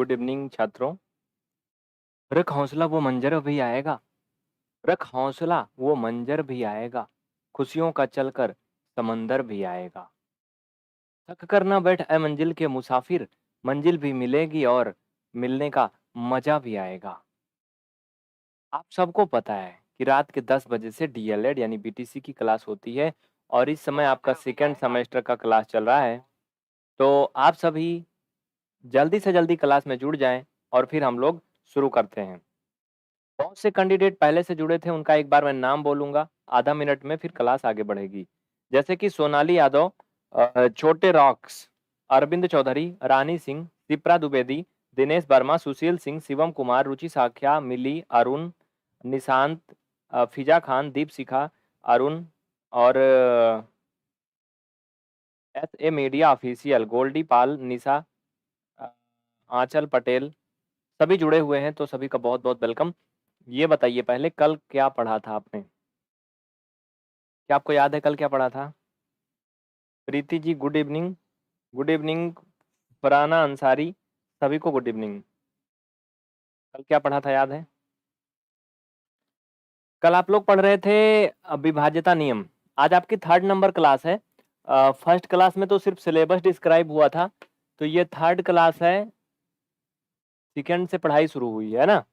Good evening छात्रों। रख हौसला वो मंजर भी आएगा, रख हौसला वो मंजर भी आएगा, खुशियों का चलकर समंदर भी आएगा। थक कर ना बैठ ए मंजिल के मुसाफिर, मंजिल भी मिलेगी और मिलने का मजा भी आएगा। आप सबको पता है कि रात के 10 बजे से डीएलएड यानी बीटीसी की क्लास होती है और इस समय आपका सेकेंड सेमेस्टर का क्लास चल रहा है। तो आप सभी जल्दी से जल्दी क्लास में जुड़ जाएं और फिर हम लोग शुरू करते हैं। बहुत से कैंडिडेट पहले से जुड़े थे, उनका एक बार मैं नाम बोलूंगा, आधा मिनट में फिर क्लास आगे बढ़ेगी। जैसे कि सोनाली यादव, छोटे रॉक्स, अरविंद चौधरी, रानी सिंह, शिप्रा द्विवेदी, दिनेश वर्मा, सुशील सिंह, शिवम कुमार, रुचि साख्या, मिली, अरुण, निशांत, फिजा खान, दीप शिखा, अरुण और S A media official, Goldy Pal, Nisha, अ, आंचल पटेल, सभी जुड़े हुए हैं तो सभी का बहुत बहुत वेलकम। ये बताइए पहले कल क्या पढ़ा था आपने? क्या आपको याद है कल क्या पढ़ा था? Preeti ji good evening. Good evening Farhana Ansari, सभी को गुड इवनिंग। कल क्या पढ़ा था याद है? कल आप लोग पढ़ रहे थे विभाज्यता नियम। आज आपकी 3rd नंबर क्लास है। फर्स्ट क्लास में तो सिर्फ सिलेबस डिस्क्राइब हुआ था, तो ये 3rd क्लास है, सेकेंड से पढ़ाई शुरू हुई है ना।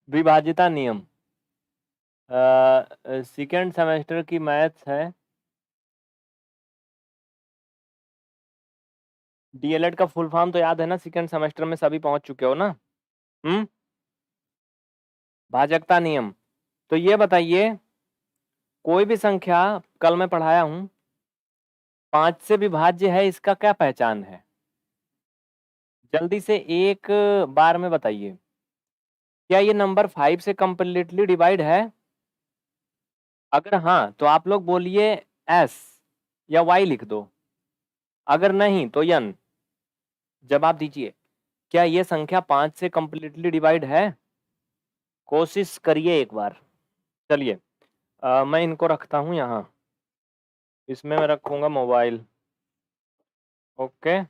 विभाज्यता नियम सेकेंड सेमेस्टर की मैथ्स है। डीएलएड का फुल फॉर्म तो याद है ना, सेकेंड सेमेस्टर में सभी पहुंच चुके हो ना। भाजकता नियम। तो ये बताइए, कोई भी संख्या कल मैं पढ़ाया हूं 5 से विभाज्य है, इसका क्या पहचान है? जल्दी से एक बार में बताइए। क्या ये नंबर 5 से कंप्लीटली डिवाइड है? अगर हाँ तो आप लोग बोलिए एस या वाई लिख दो, अगर नहीं तो यन। जवाब दीजिए, क्या ये संख्या 5 से कंप्लीटली डिवाइड है? कोशिश करिए एक बार। चलिए मैं इनको रखता हूं यहाँ, इसमें मैं रखूंगा मोबाइल। ओके,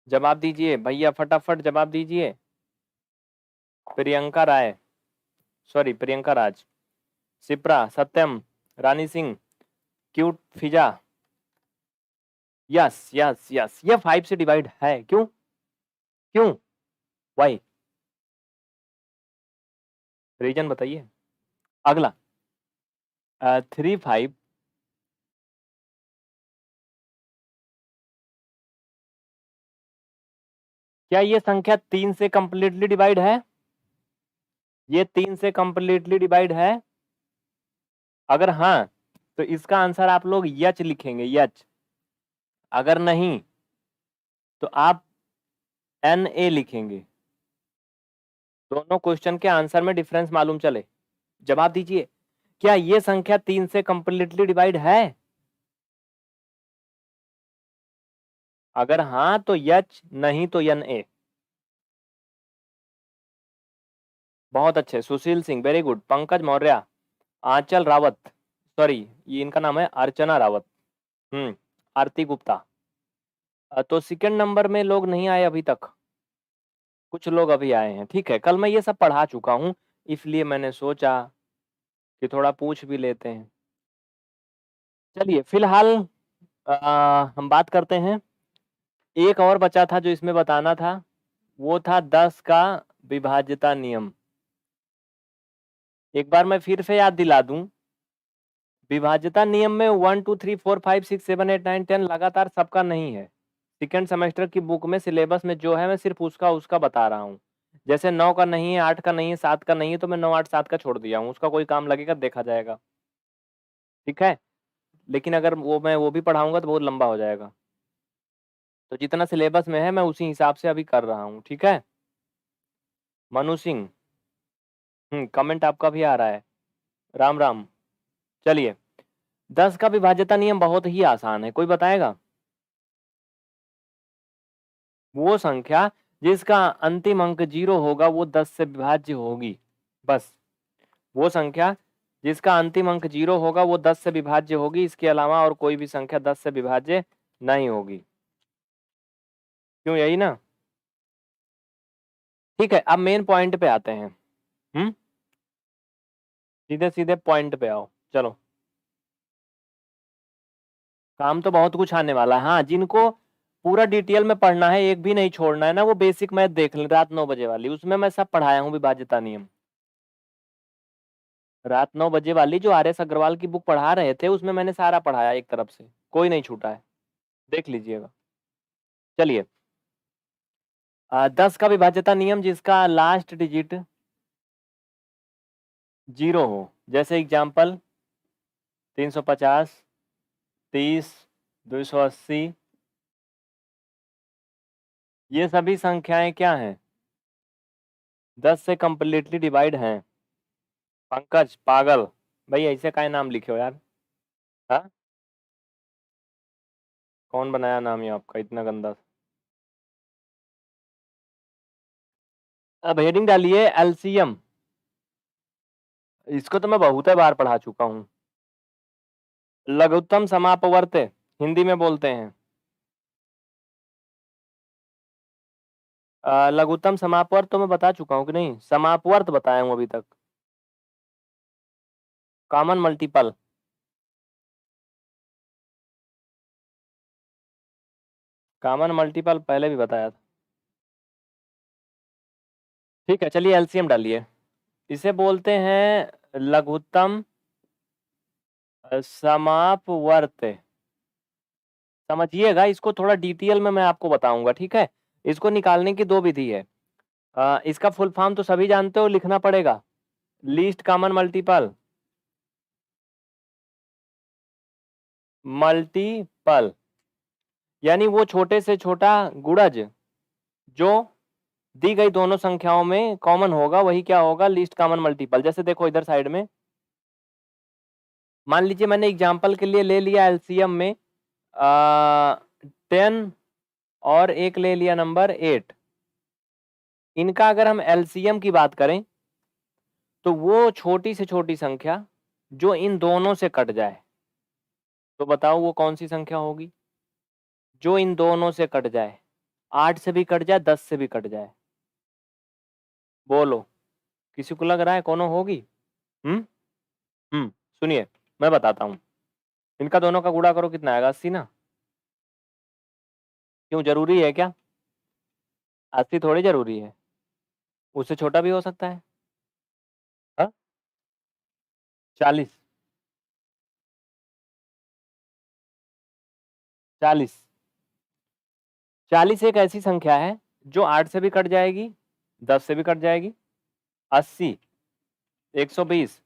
जवाब दीजिए भैया, फटाफट जवाब दीजिए। प्रियंका राय, सॉरी प्रियंका राज, शिप्रा, सत्यम, रानी सिंह, क्यूट फिजा। यस यस यस, ये 5 से डिवाइड है। क्यों क्यों, वाई, रीजन बताइए। अगला 3 5, क्या ये संख्या 3 से कंप्लीटली डिवाइड है? ये 3 से कंप्लीटली डिवाइड है? अगर हाँ तो इसका आंसर आप लोग यच लिखेंगे, यच। अगर नहीं तो आप एन ए लिखेंगे। दोनों क्वेश्चन के आंसर में डिफरेंस मालूम चले। जवाब दीजिए, क्या ये संख्या 3 से कंप्लीटली डिवाइड है? अगर हाँ तो यच, नहीं तो एन ए। बहुत अच्छे, Sushil Singh very good, Pankaj Maurya, Anchal Rawat, sorry ये इनका नाम है अर्चना रावत, आरती गुप्ता। तो सेकंड नंबर में लोग नहीं आए अभी तक, कुछ लोग अभी आए हैं। ठीक है, कल मैं ये सब पढ़ा चुका हूँ, इसलिए मैंने सोचा कि थोड़ा पूछ भी लेते हैं। चलिए फिलहाल हम बात करते हैं। एक और बचा था जो इसमें बताना था, वो था 10 का विभाज्यता नियम। एक बार मैं फिर से याद दिला दूं, विभाज्यता नियम में 1 2 3 4 5 6 7 8 9 10 लगातार सबका नहीं है। सेकेंड सेमेस्टर की बुक में सिलेबस में जो है मैं सिर्फ उसका उसका बता रहा हूँ। जैसे 9 का नहीं है, 8 का नहीं है, 7 का नहीं है, तो मैं 9 8 7 का छोड़ दिया हूँ, उसका कोई काम लगेगा देखा जाएगा। ठीक है, लेकिन अगर वो भी पढ़ाऊंगा तो बहुत लंबा हो जाएगा, तो जितना सिलेबस में है मैं उसी हिसाब से अभी कर रहा हूँ। ठीक है, मनु सिंह, कमेंट आपका भी आ रहा है, राम राम। चलिए, 10 का विभाज्यता नियम बहुत ही आसान है, कोई बताएगा? वो संख्या जिसका अंतिम अंक 0 होगा वो 10 से विभाज्य होगी। बस, वो संख्या जिसका अंतिम अंक 0 होगा वो 10 से विभाज्य होगी, इसके अलावा और कोई भी संख्या 10 से विभाज्य नहीं होगी। क्यों, यही ना। ठीक है, अब मेन पॉइंट पे आते हैं। सीधे सीधे पॉइंट पे आओ, चलो। काम तो बहुत कुछ आने वाला है। हाँ, जिनको पूरा डिटेल में पढ़ना है, एक भी नहीं छोड़ना है ना, वो बेसिक मैथ देख लें, रात 9 बजे वाली, उसमें मैं सब पढ़ाया हूँ विभाज्यता नियम। रात 9 बजे वाली जो आर एस अग्रवाल की बुक पढ़ा रहे थे, उसमें मैंने सारा पढ़ाया एक तरफ से, कोई नहीं छूटा है, देख लीजिएगा। चलिए, 10 का विभाज्यता नियम जिसका लास्ट डिजिट 0 हो, जैसे एग्जाम्पल 350, 30, 280, ये सभी संख्याएं क्या हैं, 10 से कंप्लीटली डिवाइड हैं। पंकज पागल, भाई ऐसे काहे नाम लिखे हो यार। हाँ, कौन बनाया नाम ये आपका इतना गंदा। अब हेडिंग डालिए एलसीएम। इसको तो मैं बहुत बार पढ़ा चुका हूं। लघुत्तम समापवर्त हिंदी में बोलते हैं। लघुत्तम समापवर्त तो मैं बता चुका हूं कि नहीं, समापवर्त बताया हूं अभी तक। कॉमन मल्टीपल, कॉमन मल्टीपल पहले भी बताया था। ठीक है, चलिए एलसीएम डालिए। इसे बोलते हैं लघुत्तम समापवर्त। समझिएगा इसको थोड़ा डिटेल में मैं आपको बताऊंगा, ठीक है। इसको निकालने की दो विधि है। इसका फुल फॉर्म तो सभी जानते हो, लिखना पड़ेगा। लीस्ट कॉमन मल्टीपल, मल्टीपल यानी वो छोटे से छोटा गुणज जो दी गई दोनों संख्याओं में कॉमन होगा, वही क्या होगा, लीस्ट कॉमन मल्टीपल। जैसे देखो इधर साइड में, मान लीजिए मैंने एग्जांपल के लिए ले लिया एलसीएम में 10 और एक ले लिया नंबर 8। इनका अगर हम एलसीएम की बात करें तो वो छोटी से छोटी संख्या जो इन दोनों से कट जाए, तो बताओ वो कौन सी संख्या होगी, जो इन दोनों से कट जाए। 8 से भी कट जाए, 10 से भी कट जाए, बोलो किसी को लग रहा है कौन होगी। हम्म सुनिए, मैं बताता हूँ। इनका दोनों का गुणा करो, कितना आएगा, 80 ना। क्यों, जरूरी है क्या, 80 थोड़ी जरूरी है, उससे छोटा भी हो सकता है। हाँ, 40, 40, 40 एक ऐसी संख्या है जो 8 से भी कट जाएगी, 10 से भी कट जाएगी। 80, 120,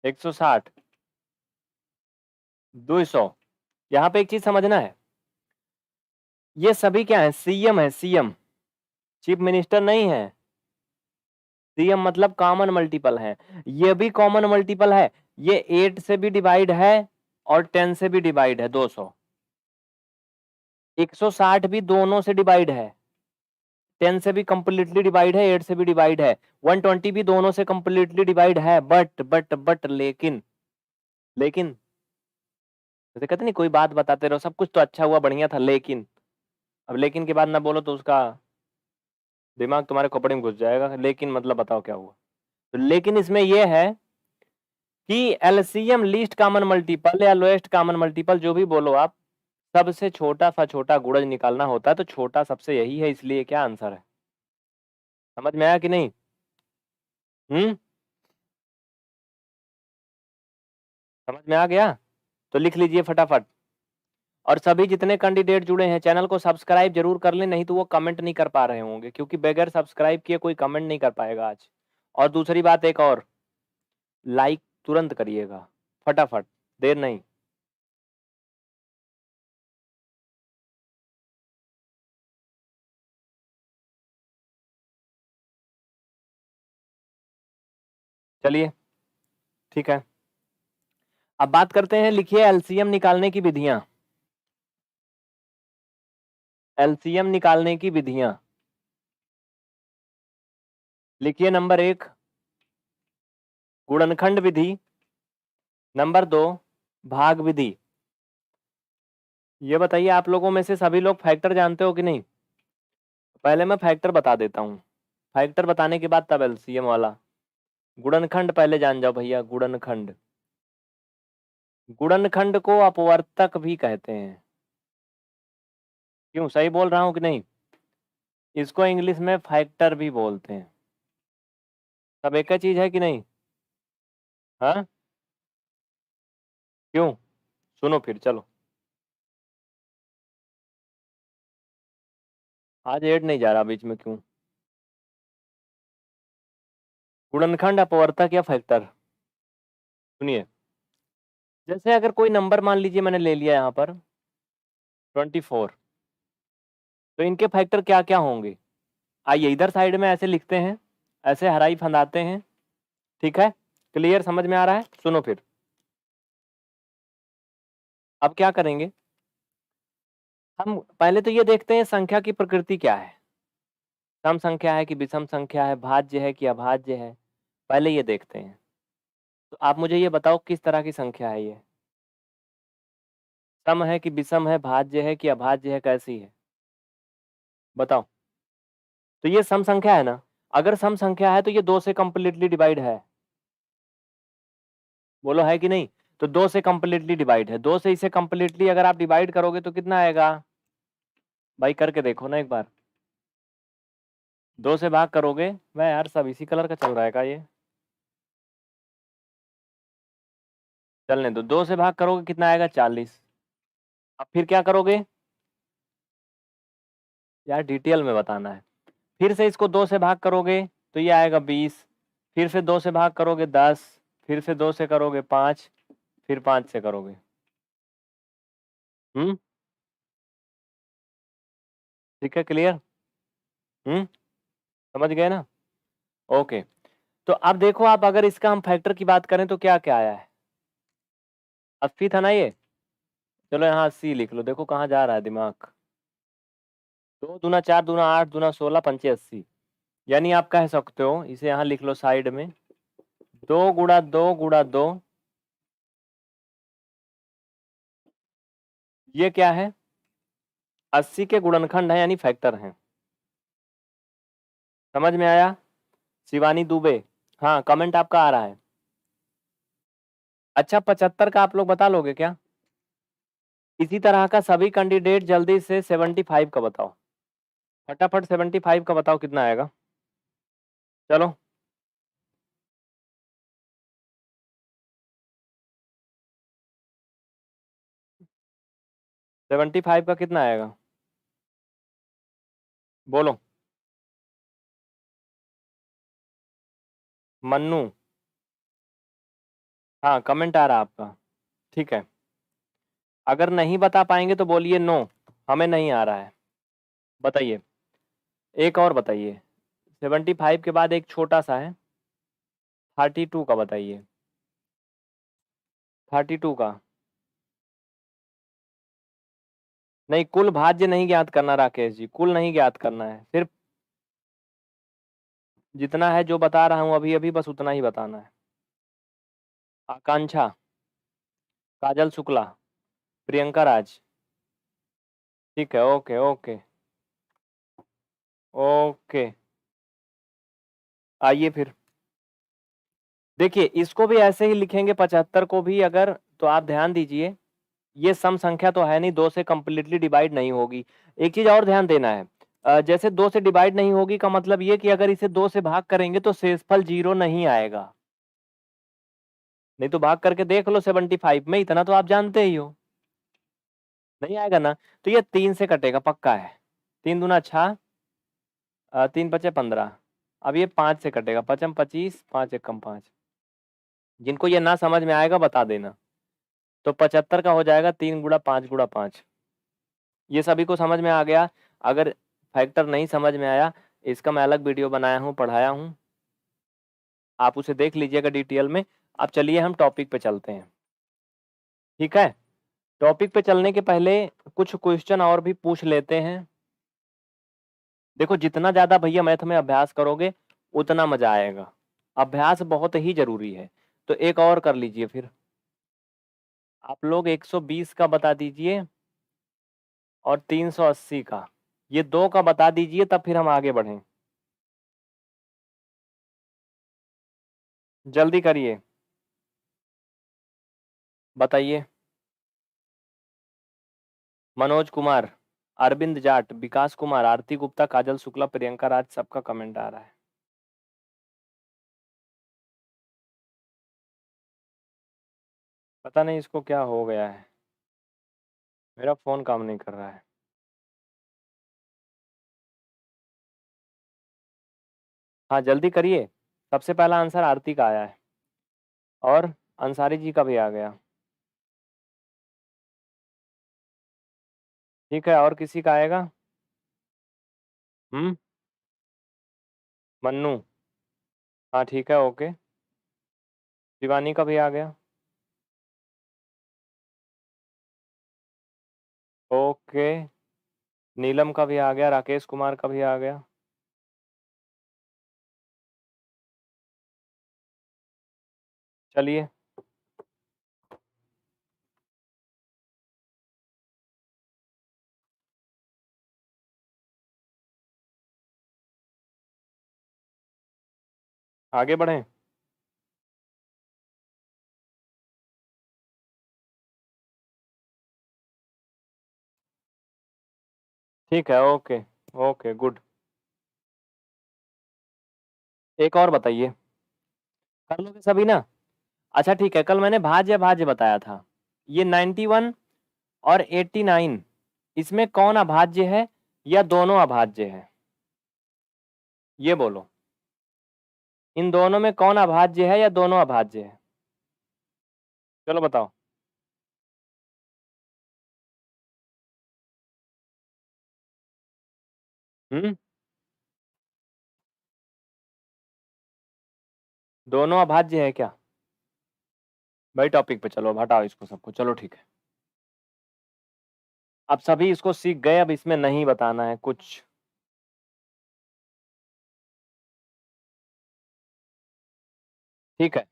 160, 200। यहाँ पे एक चीज समझना है, ये सभी क्या है, सीएम है, सीएम, चीफ मिनिस्टर नहीं है। सीएम मतलब कॉमन मल्टीपल है, ये भी कॉमन मल्टीपल है। ये 8 से भी डिवाइड है और 10 से भी डिवाइड है, 200। 160 भी दोनों से डिवाइड है, 10 से भी कंप्लीटली डिवाइड है, 8 से भी डिवाइड है। 120 भी दोनों से कंप्लीटली डिवाइड है, बट लेकिन जैसे कहते नहीं, कोई बात बताते रहो, सब कुछ तो अच्छा हुआ, बढ़िया था, लेकिन अब लेकिन के बाद ना बोलो तो उसका दिमाग तुम्हारे कपड़े में घुस जाएगा। लेकिन मतलब बताओ क्या हुआ। तो लेकिन इसमें यह है कि एलसीएम लीस्ट कॉमन मल्टीपल या लोएस्ट कॉमन मल्टीपल जो भी बोलो आप, सबसे छोटा सा छोटा गुणज निकालना होता है, तो छोटा सबसे यही है, इसलिए क्या आंसर है। समझ में आया कि नहीं। हम्म समझ में आ गया, तो लिख लीजिए फटाफट। और सभी जितने कैंडिडेट जुड़े हैं, चैनल को सब्सक्राइब जरूर कर लें, नहीं तो वो कमेंट नहीं कर पा रहे होंगे, क्योंकि बगैर सब्सक्राइब किए कोई कमेंट नहीं कर पाएगा आज। और दूसरी बात एक और, लाइक तुरंत करिएगा, फटाफट, देर नहीं। चलिए, ठीक है, अब बात करते हैं, लिखिए एलसीएम निकालने की विधियां। एलसीएम निकालने की विधियां लिखिए। नंबर 1 गुणनखंड विधि, नंबर 2 भाग विधि। ये बताइए आप लोगों में से सभी लोग फैक्टर जानते हो कि नहीं? पहले मैं फैक्टर बता देता हूँ, फैक्टर बताने के बाद तब एलसीएम वाला। गुणनखंड पहले जान जाओ भैया, गुणनखंड। गुणनखंड को अपवर्तक भी कहते हैं। क्यों, सही बोल रहा हूँ कि नहीं? इसको इंग्लिश में फैक्टर भी बोलते हैं। सब एक ही चीज है कि नहीं? हाँ, क्यों? सुनो फिर, चलो। आज ऐड नहीं जा रहा बीच में, क्यों? गुणनखंड, अपवर्तक या फैक्टर? सुनिए, जैसे अगर कोई नंबर मान लीजिए मैंने ले लिया यहाँ पर 24, तो इनके फैक्टर क्या क्या होंगे? आइए इधर साइड में ऐसे लिखते हैं, ऐसे हराई फंदाते हैं। ठीक है, क्लियर, समझ में आ रहा है? सुनो फिर, अब क्या करेंगे हम? पहले तो ये देखते हैं संख्या की प्रकृति क्या है, सम संख्या है कि विषम संख्या है, भाज्य है कि अभाज्य है, पहले ये देखते हैं। तो आप मुझे ये बताओ किस तरह की संख्या है ये? सम है कि विषम है, भाज्य है कि अभाज्य है, कैसी है बताओ? तो ये सम संख्या है ना? अगर सम संख्या है तो ये 2 से कंप्लीटली डिवाइड है। बोलो है कि नहीं? तो 2 से कंप्लीटली डिवाइड है, 2 से इसे कंप्लीटली अगर आप डिवाइड करोगे तो कितना आएगा भाई? करके देखो ना एक बार। 2 से भाग करोगे, मैं यार सब इसी कलर का चल रहा है का ये? चलने दो, 2 से भाग करोगे कितना आएगा? 40। अब फिर क्या करोगे यार? डिटेल में बताना है। फिर से इसको 2 से भाग करोगे तो ये आएगा 20, फिर से 2 से भाग करोगे 10, फिर से 2 से करोगे 5, फिर 5 से करोगे। ठीक है, क्लियर? समझ गए ना? ओके। तो अब देखो, आप अगर इसका हम फैक्टर की बात करें तो क्या क्या आया है? 80 था ना ये? चलो यहाँ 80 लिख लो, देखो कहाँ जा रहा है दिमाग। 2 दूना 4 दूना 8 दूना 16 पंचे 80। यानी आप कह सकते हो, इसे यहाँ लिख लो साइड में, 2 गुणा 2 गुणा 2, ये क्या है? 80 के गुणनखंड है, यानी फैक्टर है। समझ में आया? शिवानी दुबे, हाँ कमेंट आपका आ रहा है। अच्छा, 75 का आप लोग बता लोगे क्या? इसी तरह का सभी कैंडिडेट जल्दी से 75 का बताओ, फटाफट 75 का बताओ कितना आएगा? चलो, 75 का कितना आएगा? बोलो। मन्नू, हाँ कमेंट आ रहा है आपका, ठीक है। अगर नहीं बता पाएंगे तो बोलिए नो, हमें नहीं आ रहा है। बताइए, एक और बताइए। 75 के बाद एक छोटा सा है, 32 का बताइए। 32 का नहीं, कुल भाज्य नहीं ज्ञात करना राकेश जी, कुल नहीं ज्ञात करना है, सिर्फ जितना है जो बता रहा हूं अभी अभी, बस उतना ही बताना है। आकांक्षा, काजल शुक्ला, प्रियंका राज, ठीक है, ओके ओके ओके। आइए फिर देखिए, इसको भी ऐसे ही लिखेंगे 75 को भी अगर, तो आप ध्यान दीजिए, ये सम संख्या तो है नहीं, 2 से कंप्लीटली डिवाइड नहीं होगी। एक चीज और ध्यान देना है, जैसे 2 से डिवाइड नहीं होगी का मतलब ये कि अगर इसे 2 से भाग करेंगे तो शेषफल 0 नहीं आएगा। नहीं तो भाग करके देख लो 75 में, इतना तो आप जानते ही हो, नहीं आएगा ना? तो ये 3 से कटेगा पक्का है, 3 दूना 6, 3 पचे 15। अब ये 5 से कटेगा, पचम 25, 5 एकम 5। जिनको ये ना समझ में आएगा बता देना। तो 75 का हो जाएगा 3 गुणा 5 गुणा 5। ये सभी को समझ में आ गया? अगर फैक्टर नहीं समझ में आया, इसका मैं अलग वीडियो बनाया हूँ, पढ़ाया हूँ, आप उसे देख लीजिएगा डिटेल में। अब चलिए हम टॉपिक पे चलते हैं, ठीक है? टॉपिक पे चलने के पहले कुछ क्वेश्चन और भी पूछ लेते हैं। देखो, जितना ज्यादा भैया मैथ में अभ्यास करोगे उतना मजा आएगा, अभ्यास बहुत ही जरूरी है। तो एक और कर लीजिए फिर, आप लोग 120 का बता दीजिए, और 380 का, ये 2 का बता दीजिए तब फिर हम आगे बढ़ें। जल्दी करिए, बताइए। मनोज कुमार, अरविंद जाट, विकास कुमार, आरती गुप्ता, काजल शुक्ला, प्रियंका राज, सबका कमेंट आ रहा है। पता नहीं इसको क्या हो गया है, मेरा फोन काम नहीं कर रहा है। हाँ जल्दी करिए, सबसे पहला आंसर आरती का आया है और अंसारी जी का भी आ गया। ठीक है, और किसी का आएगा? हम्म, मन्नू, हाँ ठीक है, ओके। शिवानी का भी आ गया, ओके। नीलम का भी आ गया, राकेश कुमार का भी आ गया। चलिए, आगे बढ़ें। ठीक है, ओके, ओके गुड। एक और बताइए, कर लोगे सभी ना? अच्छा ठीक है, कल मैंने भाज्य भाज्य बताया था, ये 91 और 89, इसमें कौन अभाज्य है या दोनों अभाज्य है? ये बोलो, इन दोनों में कौन अभाज्य है या दोनों अभाज्य है? चलो बताओ। हम्म, दोनों अभाज्य है क्या? भाई टॉपिक पे चलो, अब हटाओ इसको सबको, चलो ठीक है। अब सभी इसको सीख गए, अब इसमें नहीं बताना है कुछ। ठीक है,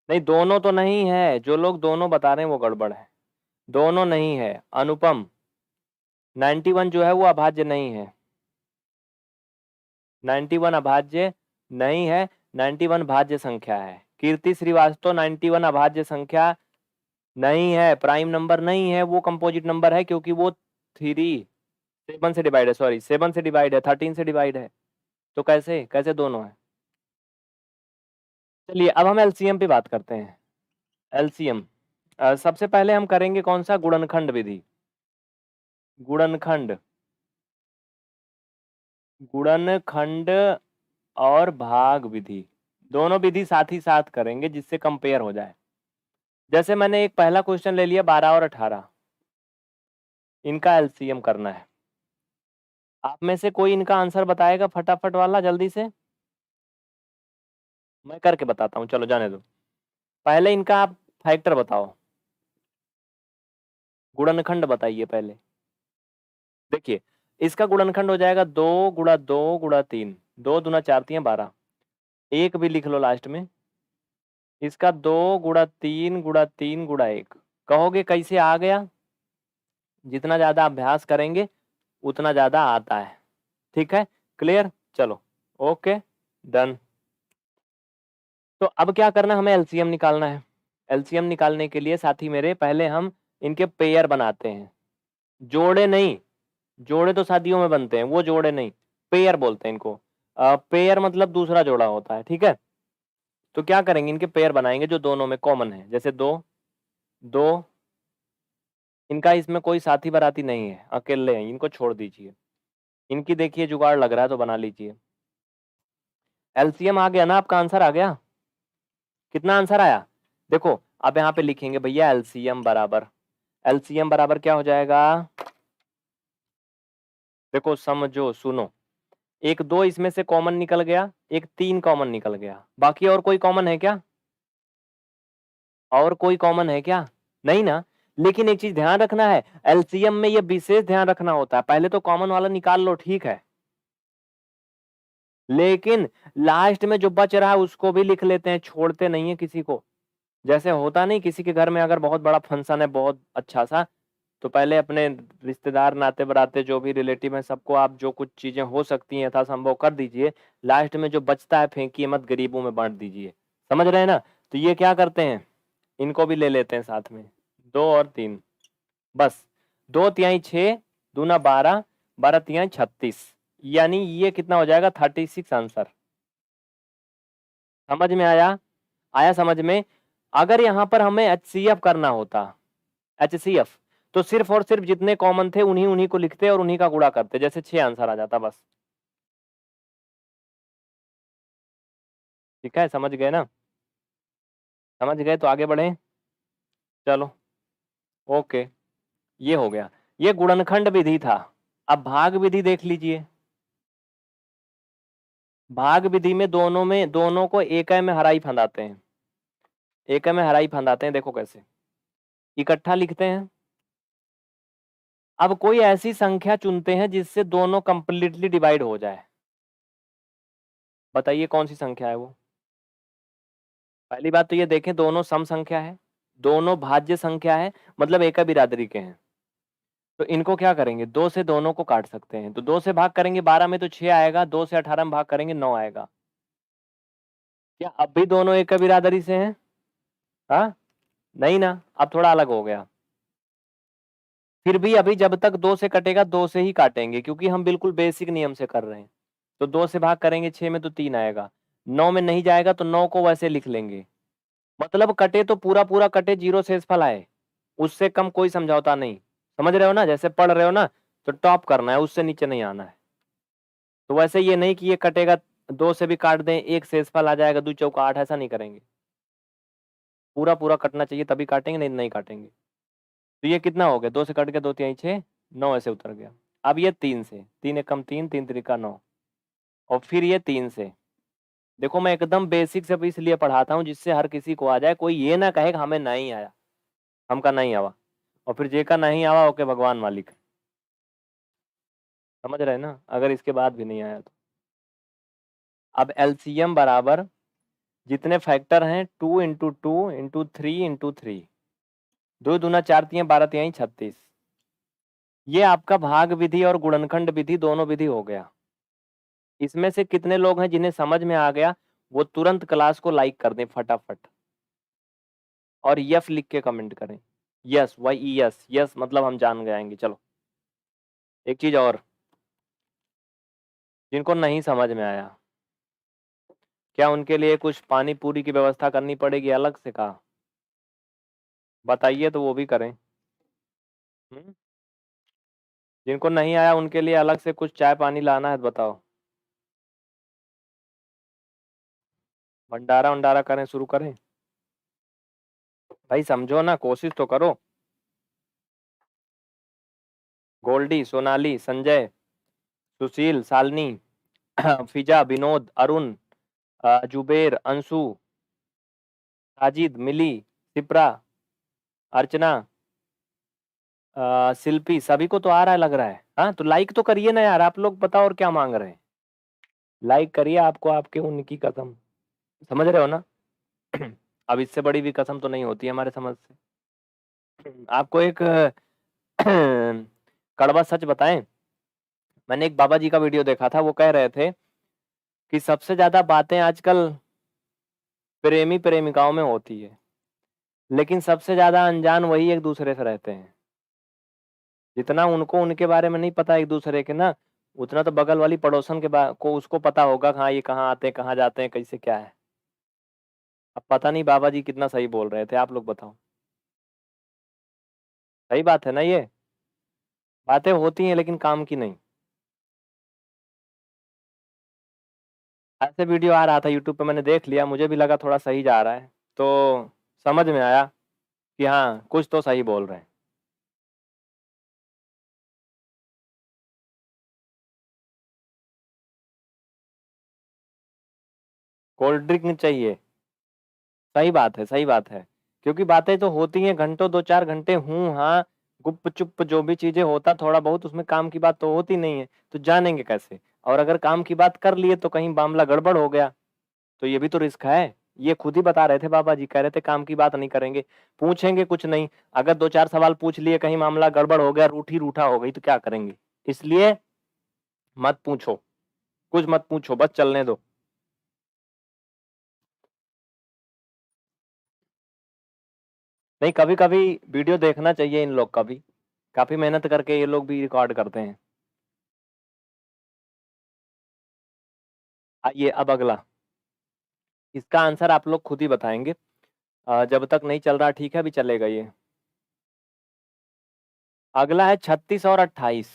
नहीं दोनों तो नहीं है, जो लोग दोनों बता रहे हैं वो गड़बड़ है। दोनों नहीं है अनुपम, 91 जो है वो अभाज्य नहीं है, 91 अभाज्य नहीं है, 91 भाज्य संख्या है। कीर्ति श्रीवास्तव, 91 अभाज्य संख्या नहीं है, प्राइम नंबर नहीं है, वो कंपोजिट नंबर है, क्योंकि वो 7 से डिवाइड है, सॉरी 7 से डिवाइड है, 13 से डिवाइड है। तो कैसे कैसे दोनों है? चलिए अब हम एलसीएम पे बात करते हैं। एलसीएम, सबसे पहले हम करेंगे कौन सा? गुणनखंड विधि। गुणनखंड, गुणनखंड और भाग विधि, दोनों विधि साथ ही साथ करेंगे जिससे कंपेयर हो जाए। जैसे मैंने एक पहला क्वेश्चन ले लिया, 12 और 18, इनका एलसीएम करना है। आप में से कोई इनका आंसर बताएगा फटाफट वाला, जल्दी से? मैं करके बताता हूँ, चलो जाने दो। पहले इनका आप फैक्टर बताओ, गुणनखंड बताइए पहले। देखिए, इसका गुणनखंड हो जाएगा 2 × 2 × 3, 2 दूना 4 × 12, एक भी लिख लो लास्ट में। इसका 2 × 3 × 3 × 1। कहोगे कैसे आ गया? जितना ज्यादा अभ्यास करेंगे उतना ज्यादा आता है। ठीक है, क्लियर, चलो, ओके, डन। तो अब क्या करना, हमें एलसीएम निकालना है। एलसीएम निकालने के लिए साथी मेरे, पहले हम इनके पेयर बनाते हैं, जोड़े नहीं। जोड़े तो शादियों में बनते हैं, वो जोड़े नहीं, पेयर बोलते हैं इनको। पेयर मतलब दूसरा जोड़ा होता है, ठीक है। तो क्या करेंगे, इनके पेयर बनाएंगे जो दोनों में कॉमन है, जैसे 2 2। इनका इसमें कोई साथी बाराती नहीं है, अकेले हैं, इनको छोड़ दीजिए। इनकी देखिए जुगाड़ लग रहा है तो बना लीजिए। एलसीएम आ गया ना, आपका आंसर आ गया? कितना आंसर आया? देखो, अब यहाँ पे लिखेंगे भैया एलसीएम बराबर, एलसीएम बराबर क्या हो जाएगा? देखो समझो, सुनो, एक 2 इसमें से कॉमन निकल गया, एक 3 कॉमन निकल गया, बाकी और कोई कॉमन है क्या? और कोई कॉमन है क्या? नहीं ना। लेकिन एक चीज ध्यान रखना है, एलसीएम में ये विशेष ध्यान रखना होता है, पहले तो कॉमन वाला निकाल लो, ठीक है, लेकिन लास्ट में जो बच रहा है उसको भी लिख लेते हैं, छोड़ते नहीं है किसी को। जैसे होता नहीं, किसी के घर में अगर बहुत बड़ा फंक्शन है, बहुत अच्छा सा, तो पहले अपने रिश्तेदार नाते बराते जो भी रिलेटिव हैं सबको आप जो कुछ चीजें हो सकती हैं यथासंभव कर दीजिए। लास्ट में जो बचता है फेंकिए मत, गरीबों में बांट दीजिए। समझ रहे हैं ना? तो ये क्या करते हैं, इनको भी ले लेते हैं साथ में, 2 और 3, बस 2 तिहाई 6 दूना 12, 12 तिहाई 36, यानी ये कितना हो जाएगा 36 आंसर। समझ में आया? आया समझ में? अगर यहाँ पर हमें HCF करना होता, HCF, तो सिर्फ और सिर्फ जितने कॉमन थे उन्हीं उन्हीं को लिखते और उन्हीं का गुणा करते, जैसे 6 आंसर आ जाता बस। ठीक है, समझ गए ना? समझ गए तो आगे बढ़े, चलो ओके। ये हो गया, ये गुणनखंड विधि था। अब भाग विधि देख लीजिए। भाग विधि में दोनों को एकय में हराई फंदाते हैं, एकय में हराई फंदाते हैं। देखो कैसे, इकट्ठा लिखते हैं। अब कोई ऐसी संख्या चुनते हैं जिससे दोनों कंप्लीटली डिवाइड हो जाए। बताइए कौन सी संख्या है वो? पहली बात तो ये देखें, दोनों सम संख्या है, दोनों भाज्य संख्या है, मतलब एक बिरादरी के हैं। तो इनको क्या करेंगे, 2 से दोनों को काट सकते हैं। तो 2 से भाग करेंगे 12 में तो 6 आएगा, 2 से 18 में भाग करेंगे 9 आएगा। क्या अब भी दोनों एक बिरादरी से हैं? हाँ नहीं ना, अब थोड़ा अलग हो गया। फिर भी अभी जब तक 2 से कटेगा 2 से ही काटेंगे, क्योंकि हम बिल्कुल बेसिक नियम से कर रहे हैं। तो 2 से भाग करेंगे 6 में तो 3 आएगा, 9 में नहीं जाएगा तो 9 को वैसे लिख लेंगे। मतलब कटे तो पूरा पूरा कटे, 0 शेषफल आए, उससे कम कोई समझौता नहीं। समझ रहे हो ना? जैसे पढ़ रहे हो ना, तो टॉप करना है, उससे नीचे नहीं आना है। तो वैसे ये नहीं कि ये कटेगा 2 से भी काट दें 1 शेषफल आ जाएगा, 2 चौका 8, ऐसा नहीं करेंगे। पूरा पूरा कटना चाहिए तभी काटेंगे, नहीं नहीं काटेंगे। तो ये कितना हो गया, 2 से कट के 2 तिहाई 6, 9 ऐसे उतर गया। अब ये 3 से, 3 एकम 3, 3 त्रिका 9, और फिर ये 3 से। देखो मैं एकदम बेसिक से इसलिए पढ़ाता हूँ जिससे हर किसी को आ जाए, कोई ये ना कहे कि हमें नहीं आया, हमका नहीं आवा, और फिर जे का नहीं आवा ओके भगवान मालिक। समझ रहे हैं ना? अगर इसके बाद भी नहीं आया तो अब LCM बराबर जितने फैक्टर हैं 2 इंटू 2 इंटू 3 इंटू 3, 2 दूना 4 तिहाई 12 तिहाई 36। ये आपका भाग विधि और गुणनखंड विधि दोनों विधि हो गया। इसमें से कितने लोग हैं जिन्हें समझ में आ गया, वो तुरंत क्लास को लाइक कर दें फटाफट, और यस लिख के कमेंट करें। यस YES, यस मतलब हम जान जाएंगे। चलो एक चीज और, जिनको नहीं समझ में आया, क्या उनके लिए कुछ पानी पूरी की व्यवस्था करनी पड़ेगी अलग से? कहा बताइए तो वो भी करें। जिनको नहीं आया उनके लिए अलग से कुछ चाय पानी लाना है तो बताओ, भंडारा वंडारा करें, शुरू करें? भाई समझो ना, कोशिश तो करो। गोल्डी, सोनाली, संजय, सुशील, शालिनी, फिजा, विनोद, अरुण, जुबेर, अंशु, साजिद, मिली, सिप्रा, अर्चना, शिल्पी, सभी को तो आ रहा है लग रहा है। हाँ तो लाइक तो करिए ना यार, आप लोग बताओ और क्या मांग रहे हैं? लाइक करिए, आपको आपके उनकी कसम। समझ रहे हो ना? अब इससे बड़ी भी कसम तो नहीं होती है हमारे समझ से। आपको एक कड़वा सच बताएं, मैंने एक बाबा जी का वीडियो देखा था, वो कह रहे थे कि सबसे ज्यादा बातें आजकल प्रेमी प्रेमिकाओं में होती है, लेकिन सबसे ज्यादा अनजान वही एक दूसरे से रहते हैं। जितना उनको उनके बारे में नहीं पता एक दूसरे के ना, उतना तो बगल वाली पड़ोसन के को उसको पता होगा कि हाँ ये कहाँ आते हैं, कहाँ जाते हैं, कैसे क्या है। अब पता नहीं बाबा जी कितना सही बोल रहे थे, आप लोग बताओ। सही बात है ना? ये बातें होती हैं लेकिन काम की नहीं। ऐसे वीडियो आ रहा था यूट्यूब पे, मैंने देख लिया, मुझे भी लगा थोड़ा सही जा रहा है, तो समझ में आया कि हाँ कुछ तो सही बोल रहे हैं। कोल्ड ड्रिंक चाहिए, सही बात है, सही बात है। क्योंकि बातें तो होती हैं घंटों, 2-4 घंटे, हूँ हाँ गुप चुप जो भी चीजें होता थोड़ा बहुत, उसमें काम की बात तो होती नहीं है, तो जानेंगे कैसे? और अगर काम की बात कर लिए तो कहीं मामला गड़बड़ हो गया, तो ये भी तो रिस्क है। ये खुद ही बता रहे थे बाबा जी, कह रहे थे काम की बात नहीं करेंगे, पूछेंगे कुछ नहीं। अगर 2-4 सवाल पूछ लिए, कहीं मामला गड़बड़ हो गया, रूठी रूठा हो गई तो क्या करेंगे? इसलिए मत पूछो, कुछ मत पूछो, बस चलने दो। नहीं, कभी कभी वीडियो देखना चाहिए इन लोग का भी, काफी मेहनत करके ये लोग भी रिकॉर्ड करते हैं। आइए अब अगला, इसका आंसर आप लोग खुद ही बताएंगे। जब तक नहीं चल रहा ठीक है, अभी चलेगा ये। अगला है 36 और 28,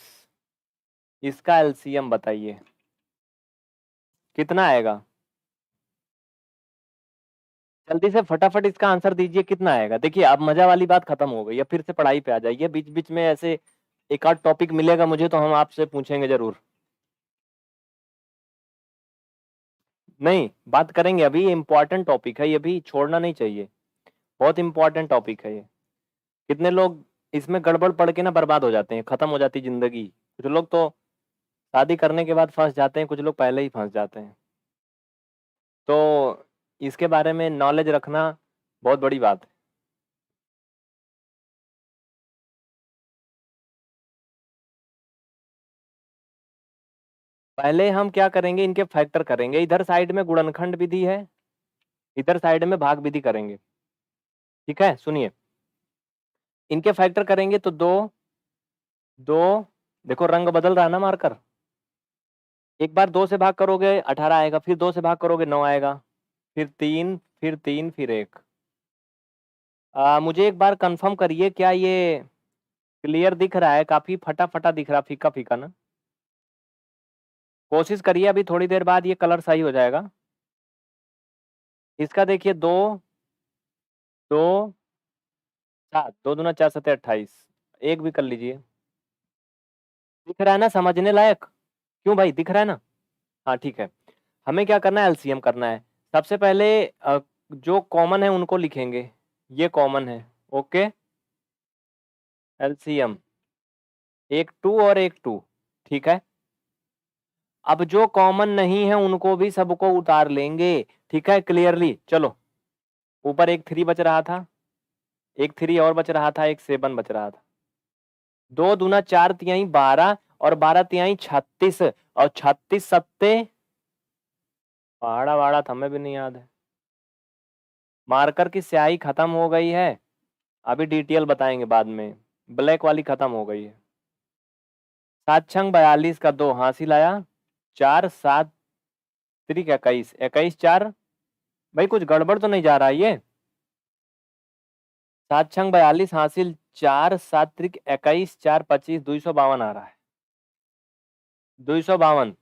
इसका एलसीएम बताइए कितना आएगा? जल्दी से फटाफट इसका आंसर दीजिए, कितना आएगा? देखिए अब मजा वाली बात खत्म हो गई, अब फिर से पढ़ाई पे आ जाइए। बीच बीच में ऐसे एक आध टॉपिक मिलेगा मुझे तो हम आपसे पूछेंगे जरूर। नहीं, बात करेंगे, अभी ये इंपॉर्टेंट टॉपिक है, ये भी छोड़ना नहीं चाहिए, बहुत इंपॉर्टेंट टॉपिक है ये। कितने लोग इसमें गड़बड़ पड़ के ना बर्बाद हो जाते हैं, खत्म हो जाती जिंदगी। कुछ लोग तो शादी करने के बाद फंस जाते हैं, कुछ लोग पहले ही फंस जाते हैं। तो इसके बारे में नॉलेज रखना बहुत बड़ी बात है। पहले हम क्या करेंगे, इनके फैक्टर करेंगे। इधर साइड में गुणनखंड विधि है, इधर साइड में भाग विधि करेंगे। ठीक है, सुनिए, इनके फैक्टर करेंगे तो दो दो, देखो रंग बदल रहा है ना मार्कर। एक बार 2 से भाग करोगे 18 आएगा, फिर 2 से भाग करोगे 9 आएगा, फिर 3, फिर 3, फिर 1। मुझे एक बार कंफर्म करिए, क्या ये क्लियर दिख रहा है? काफी फटा फटा दिख रहा, फीका फीका ना। कोशिश करिए, अभी थोड़ी देर बाद ये कलर सही हो जाएगा। इसका देखिए, 2 2 7, 2 दूना 4 7 28, एक भी कर लीजिए। दिख रहा है ना, समझने लायक? क्यों भाई, दिख रहा है ना? हाँ ठीक है। हमें क्या करना है, एलसीएम करना है। सबसे पहले जो कॉमन है उनको लिखेंगे, ये कॉमन है, ओके। एलसीएम, एक 2 और एक 2, ठीक है। अब जो कॉमन नहीं है उनको भी सबको उतार लेंगे, ठीक है, क्लियरली। चलो, ऊपर एक 3 बच रहा था, एक 3 और बच रहा था, एक 7 बच रहा था। 2 दूना 4 तिहाई 12, और 12 तिहाई 36, और 36 सत्ते, पहाड़ा वाड़ा था, हमें भी नहीं याद है। मार्कर की स्याही खत्म हो गई है, अभी डिटेल बताएंगे बाद में। ब्लैक वाली खत्म हो गई है। 7 छंग 42 का 2 हासिल आया, 4 7 त्रिक 21, 21 4, भाई कुछ गड़बड़ तो नहीं जा रहा है ये? 7 छंग 42 हासिल 4 7 त्रिक 21 4 25, 252 आ रहा है। 252,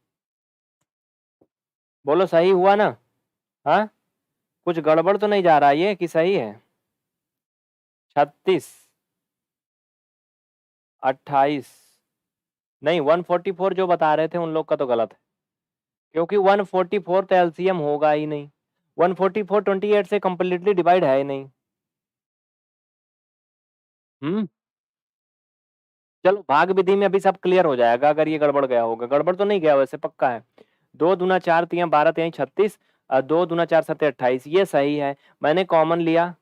बोलो सही हुआ ना? हाँ, कुछ गड़बड़ तो नहीं जा रहा है ये, कि सही है? 36 28, नहीं 144 जो बता रहे थे उन लोग का तो गलत है, क्योंकि 144 तो एलसीएम होगा ही नहीं। 144 28 से कंप्लीटली डिवाइड है ही नहीं। हम्म, चलो भाग विधि में अभी सब क्लियर हो जाएगा, अगर ये गड़बड़ गया होगा। गड़बड़ तो नहीं गया वैसे, पक्का है। 2 दूना 4 तिया 12 तिहाई 36, 2 दूना 4 7 28, ये सही है। मैंने कॉमन लिया,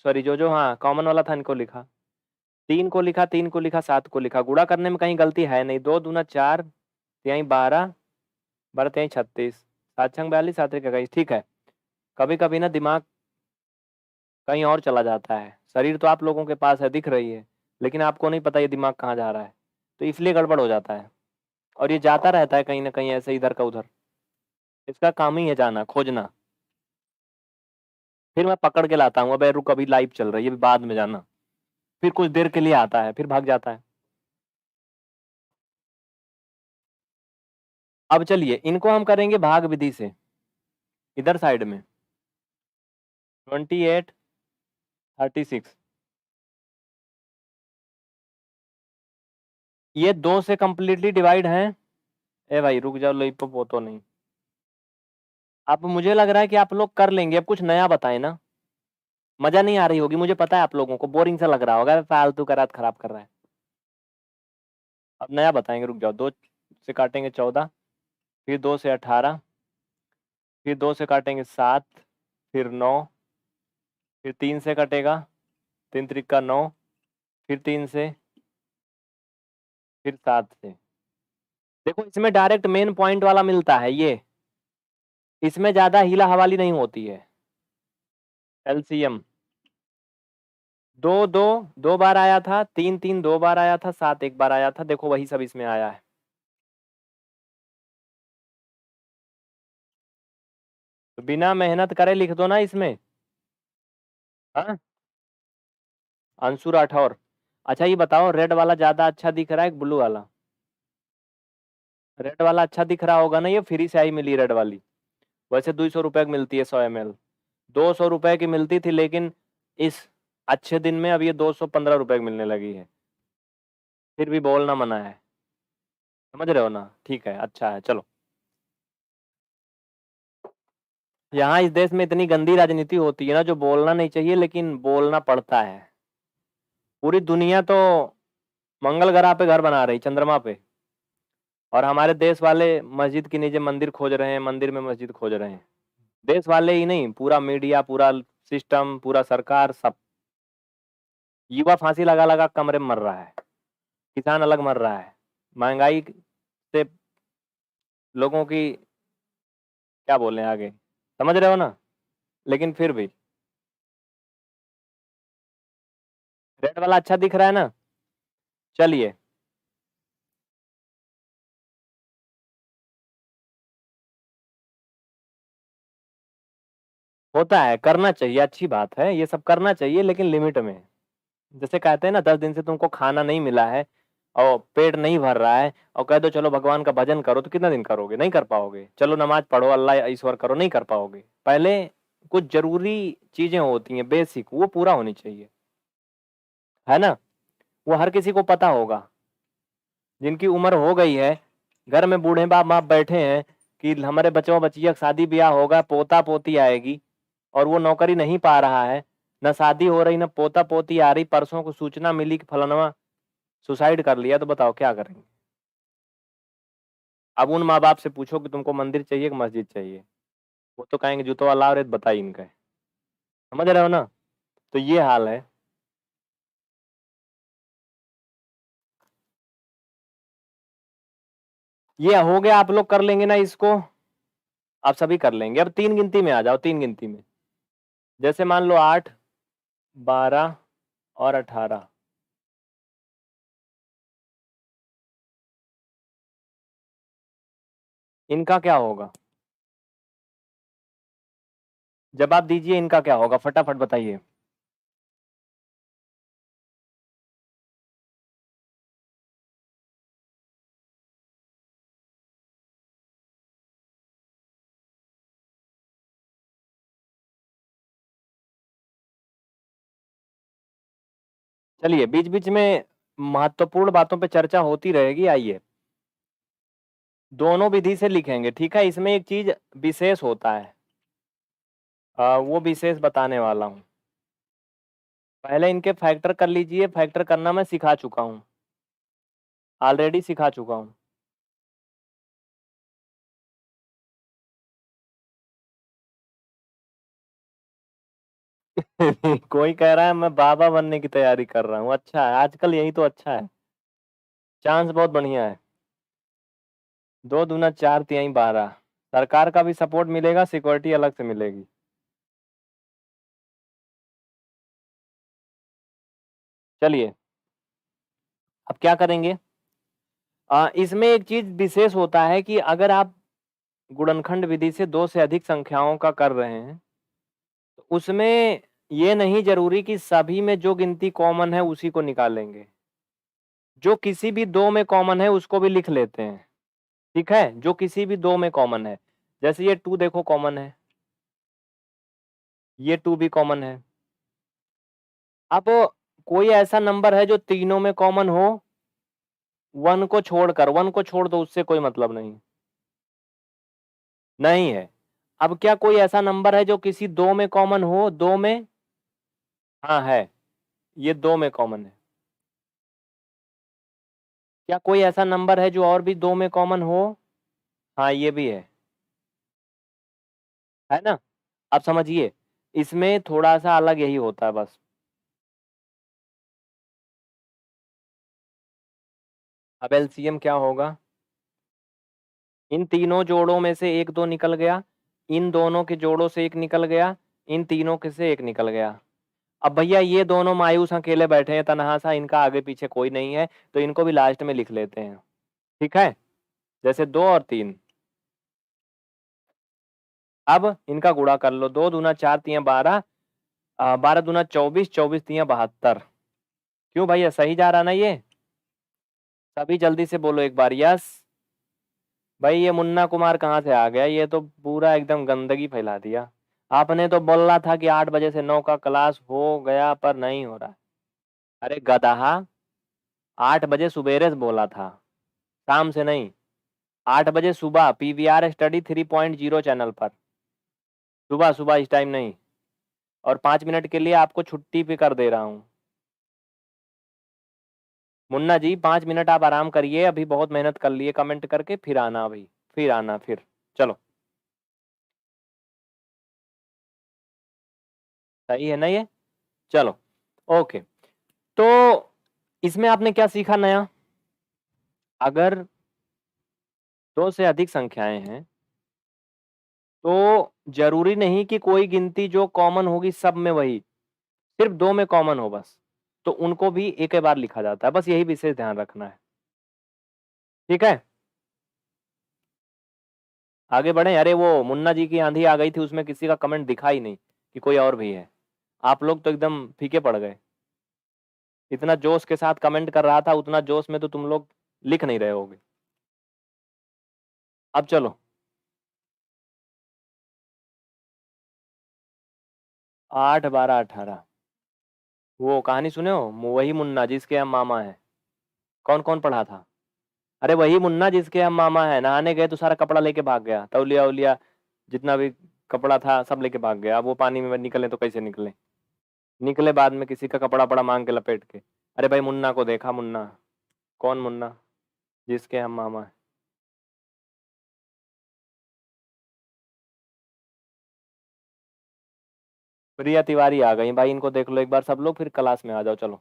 सॉरी जो जो हाँ कॉमन वाला था इनको लिखा, 3 को लिखा, 3 को लिखा, 7 को लिखा, गुणा करने में कहीं गलती है नहीं। 2 दूना 4 तिहाई 12, 12 तिहाई 36, 7 छंग 42, 7 एक 21, ठीक है। कभी कभी ना दिमाग कहीं और चला जाता है। शरीर तो आप लोगों के पास है, दिख रही है, लेकिन आपको नहीं पता ये दिमाग कहाँ जा रहा है, तो इसलिए गड़बड़ हो जाता है। और ये जाता रहता है कहीं ना कहीं ऐसे इधर का उधर, इसका काम ही है जाना, खोजना। फिर मैं पकड़ के लाता हूँ, अबे रुक अभी लाइव चल रही है, अभी बाद में जाना। फिर कुछ देर के लिए आता है, फिर भाग जाता है। अब चलिए इनको हम करेंगे भाग विधि से, इधर साइड में 28 36, ये 2 से कंप्लीटली डिवाइड है। ए भाई रुक जाओ, लिप पोतो नहीं। अब मुझे लग रहा है कि आप लोग कर लेंगे, अब कुछ नया बताएं ना। मजा नहीं आ रही होगी, मुझे पता है आप लोगों को बोरिंग सा लग रहा होगा, फालतू का रात खराब कर रहा है। अब नया बताएंगे, रुक जाओ। 2 से काटेंगे 14, फिर 2 से 18, फिर 2 से काटेंगे 7, फिर 9, फिर 3 से कटेगा, 3 त्रिका 9, फिर 3 से, फिर 7 से। देखो इसमें डायरेक्ट मेन पॉइंट वाला मिलता है ये, इसमें ज्यादा हीला हवाली नहीं होती है। एलसीएम 2 2 2 बार आया था, 3 3 2 बार आया था, 7 1 बार आया था। देखो वही सब इसमें आया है। तो बिना मेहनत करे लिख दो ना इसमें। हाँ, अंशु राठौर। अच्छा ये बताओ, रेड वाला ज्यादा अच्छा दिख रहा है कि ब्लू वाला? रेड वाला अच्छा दिख रहा होगा ना, ये फ्री से आई मिली रेड वाली। वैसे 200 रुपए की मिलती है 100 ml, 200 रुपए की मिलती थी, लेकिन इस अच्छे दिन में अब ये 215 रुपए की मिलने लगी है। फिर भी बोलना मना है, समझ रहे हो ना? ठीक है, अच्छा है, चलो। यहाँ इस देश में इतनी गंदी राजनीति होती है ना, जो बोलना नहीं चाहिए लेकिन बोलना पड़ता है। पूरी दुनिया तो मंगल ग्रह पे घर बना रही, चंद्रमा पे, और हमारे देश वाले मस्जिद के नीचे मंदिर खोज रहे हैं, मंदिर में मस्जिद खोज रहे हैं। देश वाले ही नहीं, पूरा मीडिया, पूरा सिस्टम, पूरा सरकार, सब। युवा फांसी लगा लगा कमरे में मर रहा है, किसान अलग मर रहा है, महंगाई से लोगों की क्या बोले आगे, समझ रहे हो ना? लेकिन फिर भी रेड वाला अच्छा दिख रहा है ना। चलिए, होता है, करना चाहिए, अच्छी बात है, ये सब करना चाहिए लेकिन लिमिट में। जैसे कहते हैं ना, 10 दिन से तुमको खाना नहीं मिला है और पेट नहीं भर रहा है, और कह दो चलो भगवान का भजन करो, तो कितना दिन करोगे? नहीं कर पाओगे। चलो नमाज पढ़ो, अल्लाह ईश्वर करो, नहीं कर पाओगे। पहले कुछ जरूरी चीजें होती हैं बेसिक, वो पूरा होनी चाहिए, है ना? वो हर किसी को पता होगा। जिनकी उम्र हो गई है, घर में बूढ़े बाप बाप बैठे हैं कि हमारे बच्चों बच्चियों का शादी ब्याह होगा, पोता पोती आएगी, और वो नौकरी नहीं पा रहा है, न शादी हो रही, न पोता पोती आ रही, परसों को सूचना मिली कि फलाना सुसाइड कर लिया, तो बताओ क्या करेंगे? अब उन माँ बाप से पूछो कि तुमको मंदिर चाहिए कि मस्जिद चाहिए, वो तो कहेंगे जूतो वाला और बताइए इनका है। समझ रहे हो ना? तो ये हाल है। ये हो गया, आप लोग कर लेंगे ना इसको? आप सभी कर लेंगे। अब 3 गिनती में आ जाओ, 3 गिनती में। जैसे मान लो 8, 12 और 18। इनका क्या होगा? जवाब दीजिए, इनका क्या होगा, फटाफट बताइए। चलिए, बीच बीच में महत्वपूर्ण बातों पे चर्चा होती रहेगी, आइए। दोनों विधि से लिखेंगे, ठीक है? इसमें एक चीज विशेष होता है, वो विशेष बताने वाला हूँ। पहले इनके फैक्टर कर लीजिए, फैक्टर करना मैं सिखा चुका हूँ, ऑलरेडी सिखा चुका हूँ। कोई कह रहा है मैं बाबा बनने की तैयारी कर रहा हूँ, अच्छा है, आजकल यही तो अच्छा है, चांस बहुत बढ़िया है। 2 दूना 4 तिहाई 12। सरकार का भी सपोर्ट मिलेगा, सिक्योरिटी अलग से मिलेगी। चलिए, अब क्या करेंगे? इसमें एक चीज विशेष होता है कि अगर आप गुणनखंड विधि से 2 से अधिक संख्याओं का कर रहे हैं, तो उसमें ये नहीं जरूरी कि सभी में जो गिनती कॉमन है उसी को निकालेंगे। जो किसी भी 2 में कॉमन है उसको भी लिख लेते हैं, ठीक है? जो किसी भी 2 में कॉमन है, जैसे ये 2 देखो कॉमन है, ये 2 भी कॉमन है। अब कोई ऐसा नंबर है जो तीनों में कॉमन हो, 1 को छोड़ दो, उससे कोई मतलब नहीं, नहीं है। अब क्या कोई ऐसा नंबर है जो किसी 2 में कॉमन हो? 2 में, हाँ है, ये 2 में कॉमन है। क्या कोई ऐसा नंबर है जो और भी 2 में कॉमन हो? हाँ, ये भी है ना? अब समझिए, इसमें थोड़ा सा अलग यही होता है बस। अब एलसीएम क्या होगा, इन तीनों जोड़ों में से एक दो निकल गया, इन दोनों के जोड़ों से एक निकल गया, इन तीनों के से एक निकल गया। अब भैया ये दोनों मायूस अकेले बैठे हैं तन्हासा, इनका आगे पीछे कोई नहीं है, तो इनको भी लास्ट में लिख लेते हैं। ठीक है, जैसे 2 और 3। अब इनका गुणा कर लो, 2 दूना 4 तिया 12, 12 दूना 24, 24 तिया 72। क्यों भैया सही जा रहा ना ये? सभी जल्दी से बोलो एक बार यस। भाई ये मुन्ना कुमार कहाँ से आ गया, ये तो पूरा एकदम गंदगी फैला दिया। आपने तो बोला था कि 8 बजे से 9 का क्लास हो गया, पर नहीं हो रहा। अरे गधा, 8 बजे सुबेरे से बोला था, शाम से नहीं। 8 बजे सुबह पीवीआर स्टडी 3.0 चैनल पर, सुबह सुबह, इस टाइम नहीं। और 5 मिनट के लिए आपको छुट्टी पे कर दे रहा हूँ। मुन्ना जी 5 मिनट आप आराम करिए, अभी बहुत मेहनत कर लिए, कमेंट करके फिर आना, अभी फिर आना फिर। चलो सही है ना ये? चलो ओके। तो इसमें आपने क्या सीखा नया? अगर 2 से अधिक संख्याएं हैं तो जरूरी नहीं कि कोई गिनती जो कॉमन होगी सब में वही, सिर्फ 2 में कॉमन हो बस, तो उनको भी एक ही बार लिखा जाता है, बस यही विशेष ध्यान रखना है। ठीक है, आगे बढ़े। अरे वो मुन्ना जी की आंधी आ गई थी, उसमें किसी का कमेंट दिखा ही नहीं कि कोई और भी है। आप लोग तो एकदम फीके पड़ गए, इतना जोश के साथ कमेंट कर रहा था, उतना जोश में तो तुम लोग लिख नहीं रहे होगे। अब चलो, 8 12 18, वो कहानी सुने हो, वही मुन्ना जिसके हम मामा है। कौन कौन पढ़ा था? अरे वही मुन्ना जिसके हम मामा है, नहाने गए तो सारा कपड़ा लेके भाग गया, तौलिया उलिया जितना भी कपड़ा था सब लेके भाग गया। अब वो पानी में निकले तो कैसे निकले, निकले बाद में किसी का कपड़ा पड़ा मांग के लपेट के। अरे भाई मुन्ना को देखा, मुन्ना कौन मुन्ना जिसके हम मामा है? प्रिया तिवारी आ गई भाई, इनको देख लो एक बार सब लोग, फिर क्लास में आ जाओ। चलो,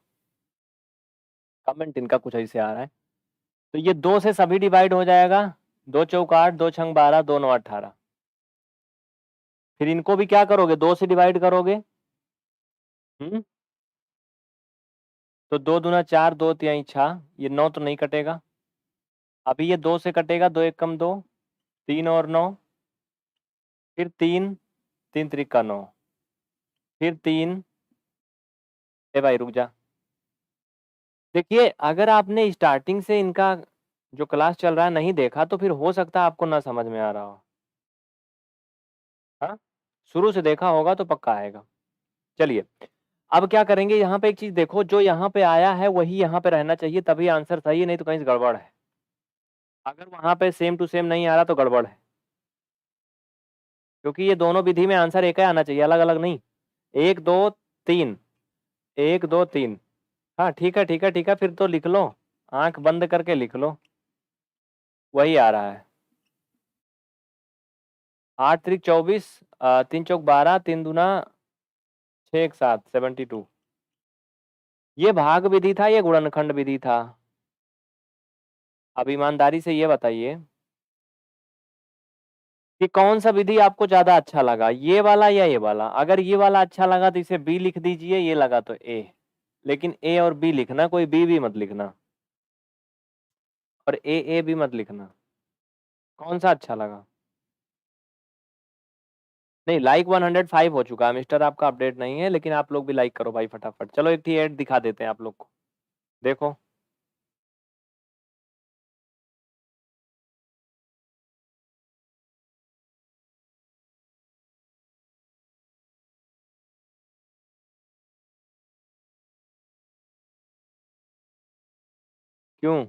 कमेंट इनका कुछ ऐसे आ रहा है। तो ये 2 से सभी डिवाइड हो जाएगा, 2 चौक 8, 2 छंग 12, 2 9 18। फिर इनको भी क्या करोगे, 2 से डिवाइड करोगे। हम्म, तो 2 दूना 4, 2 तिहाई 6, ये 9 तो नहीं कटेगा। अभी ये 2 से कटेगा, 2 एक कम 2, 3 और 9, फिर 3, 3 त्रिका 9, फिर 3। ए भाई रुक जा, देखिए अगर आपने स्टार्टिंग से इनका जो क्लास चल रहा है नहीं देखा, तो फिर हो सकता है आपको ना समझ में आ रहा हो। हाँ, शुरू से देखा होगा तो पक्का आएगा। चलिए, अब क्या करेंगे, यहाँ पे एक चीज देखो, जो यहाँ पे आया है वही यहाँ पे रहना चाहिए, तभी आंसर सही है, नहीं तो कहीं से गड़बड़ है। अगर वहां पे सेम टू सेम नहीं आ रहा तो गड़बड़ है, क्योंकि ये दोनों विधि में आंसर एक ही आना चाहिए, अलग अलग नहीं। 1 2 3, 1 2 3। हाँ ठीक है ठीक है ठीक है, फिर तो लिख लो, आंख बंद करके लिख लो, वही आ रहा है। 8 त्रिक 24, 3 चौक 12, 3 दूना 6 एक 7, 72। ये भाग विधि था, ये गुणनखंड विधि था? अब ईमानदारी से ये बताइए कि कौन सा विधि आपको ज्यादा अच्छा लगा, ये वाला या ये वाला? अगर ये वाला अच्छा लगा तो इसे बी लिख दीजिए, ये लगा तो ए। लेकिन ए और बी लिखना, कोई बी भी मत लिखना, और ए भी मत लिखना। कौन सा अच्छा लगा? नहीं, लाइक 105 हो चुका है मिस्टर, आपका अपडेट नहीं है, लेकिन आप लोग भी लाइक करो भाई फटाफट। चलो एक ऐड दिखा देते हैं आप लोग को, देखो। क्यों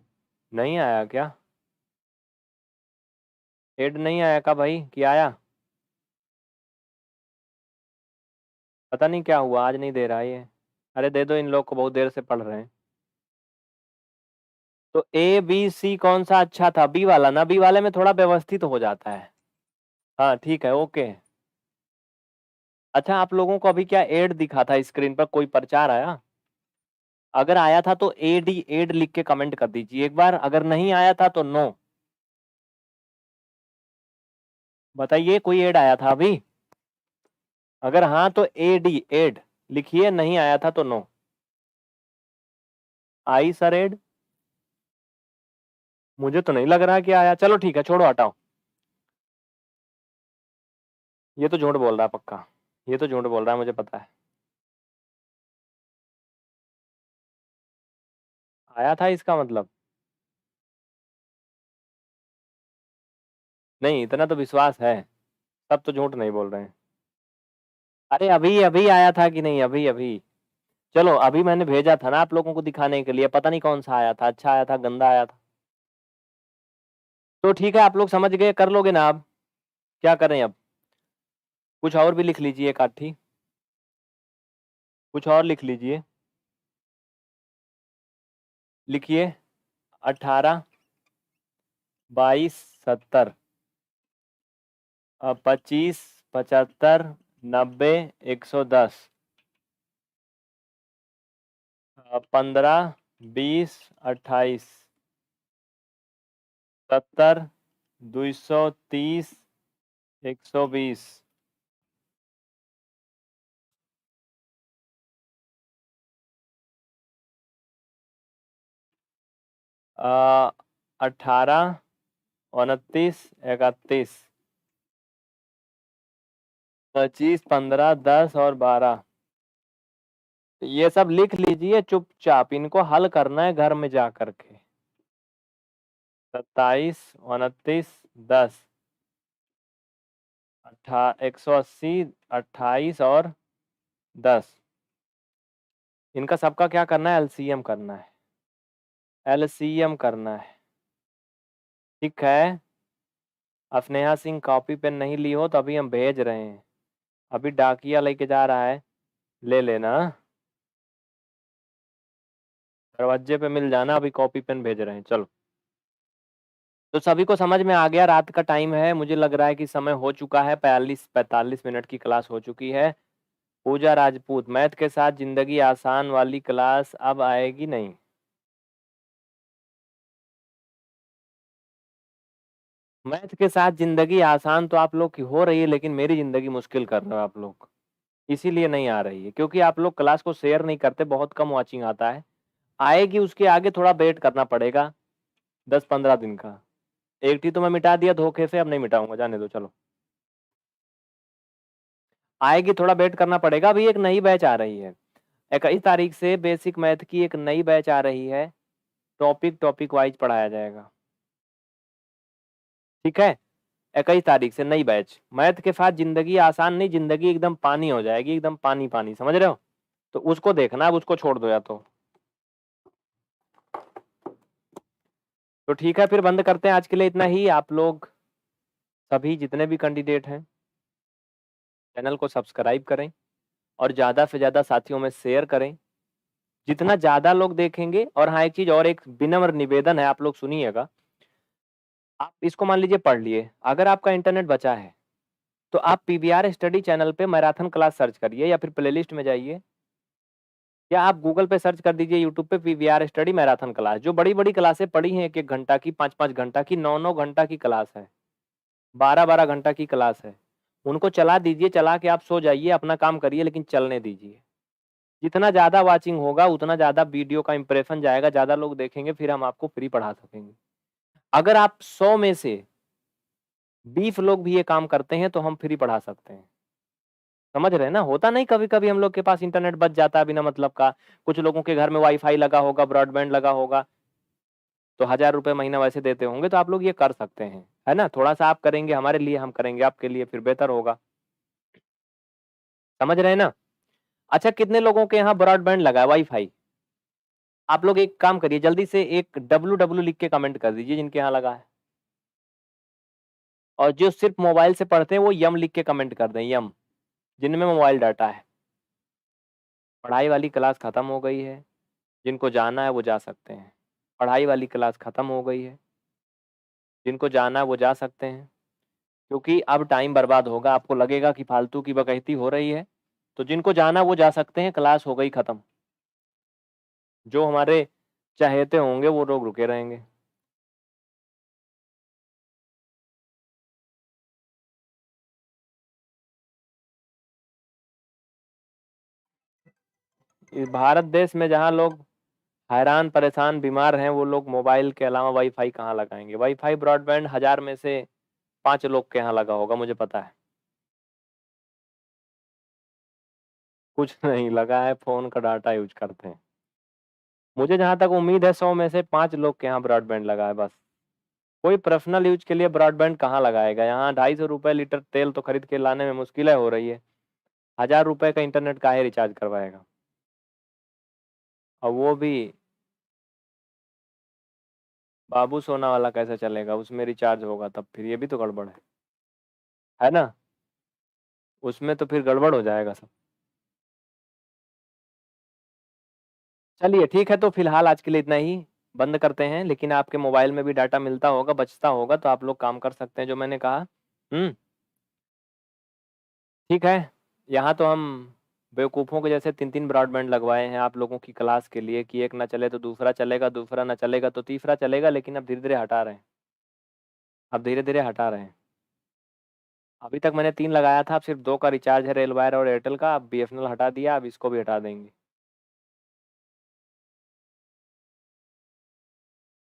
नहीं आया क्या? ऐड नहीं आया का भाई, कि आया? पता नहीं क्या हुआ, आज नहीं दे रहा है ये। अरे दे दो, इन लोग को बहुत देर से पढ़ रहे हैं। तो ए बी सी कौन सा अच्छा था? बी वाला ना, बी वाले में थोड़ा व्यवस्थित हो जाता है। हाँ ठीक है, ओके। अच्छा, आप लोगों को अभी क्या एड दिखा था स्क्रीन पर, कोई प्रचार आया? अगर आया था तो एड लिख के कमेंट कर दीजिए एक बार, अगर नहीं आया था तो नो। बताइए, कोई एड आया था अभी? अगर हाँ तो एड लिखिए, नहीं आया था तो नो। आई सर एड? मुझे तो नहीं लग रहा कि आया। चलो ठीक है, छोड़ो, हटाओ। ये तो झूठ बोल रहा है पक्का, ये तो झूठ बोल रहा है, मुझे पता है। आया था इसका मतलब? नहीं, इतना तो विश्वास है, सब तो झूठ नहीं बोल रहे हैं। अरे अभी अभी आया था कि नहीं? अभी अभी। चलो, अभी मैंने भेजा था ना आप लोगों को दिखाने के लिए, पता नहीं कौन सा आया था, अच्छा आया था, गंदा आया था। तो ठीक है, आप लोग समझ गए, कर लोगे ना आप? क्या करें अब? कुछ और भी लिख लीजिए एक आधी, कुछ और लिख लीजिए। लिखिए, 18, 22, 70, 25, 75, 90, 110, 15, 20, 28, 70, 230, 120। 18, 29, 31, 25, 15, 10 और 12। ये सब लिख लीजिए चुपचाप, इनको हल करना है घर में जा करके। 27, 29, 10, 180, 28 और 10। इनका सबका क्या करना है? एलसीएम करना है, एलसीएम करना है। ठीक है, स्नेहा सिंह कॉपी पेन नहीं ली हो तो अभी हम भेज रहे हैं, अभी डाकिया लेके जा रहा है, ले लेना। दरवाजे पे मिल जाना, अभी कॉपी पेन भेज रहे हैं। चलो, तो सभी को समझ में आ गया? रात का टाइम है, मुझे लग रहा है कि समय हो चुका है, 45 मिनट की क्लास हो चुकी है। पूजा राजपूत, मैथ के साथ जिंदगी आसान वाली क्लास अब आएगी नहीं? मैथ के साथ जिंदगी आसान तो आप लोग की हो रही है, लेकिन मेरी जिंदगी मुश्किल कर रहे हो आप लोग, इसीलिए नहीं आ रही है, क्योंकि आप लोग क्लास को शेयर नहीं करते, बहुत कम वॉचिंग आता है। आएगी, उसके आगे थोड़ा वेट करना पड़ेगा, 10-15 दिन का। एक टी तो मैं मिटा दिया धोखे से, अब नहीं मिटाऊंगा, जाने दो। चलो, आएगी, थोड़ा वेट करना पड़ेगा। अभी एक नई बैच आ रही है, 21 तारीख से बेसिक मैथ की एक नई बैच आ रही है, टॉपिक टॉपिक वाइज पढ़ाया जाएगा। ठीक है, 21 तारीख से नई बैच, मैथ के साथ जिंदगी आसान नहीं, जिंदगी एकदम पानी हो जाएगी, एकदम पानी पानी, समझ रहे हो? तो उसको देखना, अब उसको छोड़ दो या तो ठीक है, फिर बंद करते हैं आज के लिए, इतना ही। आप लोग सभी जितने भी कैंडिडेट हैं, चैनल को सब्सक्राइब करें और ज़्यादा से ज़्यादा साथियों में शेयर करें, जितना ज़्यादा लोग देखेंगे। और हाँ, एक चीज़ और, एक विनम्र निवेदन है, आप लोग सुनिएगा। आप इसको मान लीजिए पढ़ लिए, अगर आपका इंटरनेट बचा है तो आप पीवीआर स्टडी चैनल पे मैराथन क्लास सर्च करिए, या फिर प्लेलिस्ट में जाइए, या आप गूगल पे सर्च कर दीजिए, यूट्यूब पे पीवीआर स्टडी मैराथन क्लास। जो बड़ी बड़ी क्लासें पढ़ी हैं, 1-1 घंटा की, 5-5 घंटा की, 9-9 घंटा की क्लास है, 12-12 घंटा की क्लास है, उनको चला दीजिए, चला के आप सो जाइए, अपना काम करिए, लेकिन चलने दीजिए। जितना ज़्यादा वाचिंग होगा उतना ज़्यादा वीडियो का इंप्रेशन जाएगा, ज़्यादा लोग देखेंगे, फिर हम आपको फ्री पढ़ा सकेंगे। अगर आप 100 में से 20 लोग भी ये काम करते हैं तो हम फ्री पढ़ा सकते हैं। समझ रहे हैं ना? होता नहीं, कभी कभी हम लोग के पास इंटरनेट बच जाता है बिना मतलब का, कुछ लोगों के घर में वाईफाई लगा होगा, ब्रॉडबैंड लगा होगा, तो 1000 रुपये महीना वैसे देते होंगे, तो आप लोग ये कर सकते हैं, है ना? थोड़ा सा आप करेंगे हमारे लिए, हम करेंगे आपके लिए, फिर बेहतर होगा। समझ रहे हैं ना? अच्छा, कितने लोगों के यहाँ ब्रॉडबैंड लगा है, वाईफाई? आप लोग एक काम करिए, जल्दी से एक WW लिख के कमेंट कर दीजिए जिनके यहाँ लगा है, और जो सिर्फ मोबाइल से पढ़ते हैं वो यम लिख के कमेंट कर दें, यम, जिनमें मोबाइल डाटा है। पढ़ाई वाली क्लास खत्म हो गई है, जिनको जाना है वो जा सकते हैं। पढ़ाई वाली क्लास खत्म हो गई है, जिनको जाना है वो जा सकते हैं। क्योंकि अब टाइम बर्बाद होगा, आपको लगेगा कि फालतू की बकैती हो रही है। तो जिनको जाना वो जा सकते हैं, क्लास हो गई खत्म। जो हमारे चहेते होंगे वो लोग रुके रहेंगे। इस भारत देश में जहाँ लोग हैरान परेशान बीमार हैं, वो लोग मोबाइल के अलावा वाईफाई कहाँ लगाएंगे? वाईफाई ब्रॉडबैंड 1000 में से 5 लोग के यहाँ लगा होगा, मुझे पता है। कुछ नहीं लगा है, फोन का डाटा यूज करते हैं। मुझे जहां तक उम्मीद है 100 में से 5 लोग के यहाँ ब्रॉडबैंड लगा है बस। कोई पर्सनल यूज के लिए ब्रॉडबैंड कहाँ लगाएगा? यहाँ 250 रुपये लीटर तेल तो खरीद के लाने में मुश्किलें हो रही है। 1000 रुपये का इंटरनेट काहे रिचार्ज करवाएगा? और वो भी बाबू सोना वाला कैसे चलेगा? उसमें रिचार्ज होगा तब, फिर ये भी तो गड़बड़ है ना? उसमें तो फिर गड़बड़ हो जाएगा सब। चलिए ठीक है, तो फिलहाल आज के लिए इतना ही, बंद करते हैं। लेकिन आपके मोबाइल में भी डाटा मिलता होगा, बचता होगा, तो आप लोग काम कर सकते हैं जो मैंने कहा। ठीक है। यहाँ तो हम बेवकूफ़ों के जैसे 3-3 ब्रॉडबैंड लगवाए हैं आप लोगों की क्लास के लिए, कि एक ना चले तो दूसरा चलेगा, दूसरा ना चलेगा तो तीसरा चलेगा। लेकिन अब धीरे धीरे हटा रहे हैं, अब धीरे धीरे हटा रहे हैं। अभी तक मैंने 3 लगाया था, अब सिर्फ 2 का रिचार्ज है, रेल वायर और एयरटेल का। अब बीएसएनएल हटा दिया, अब इसको भी हटा देंगे।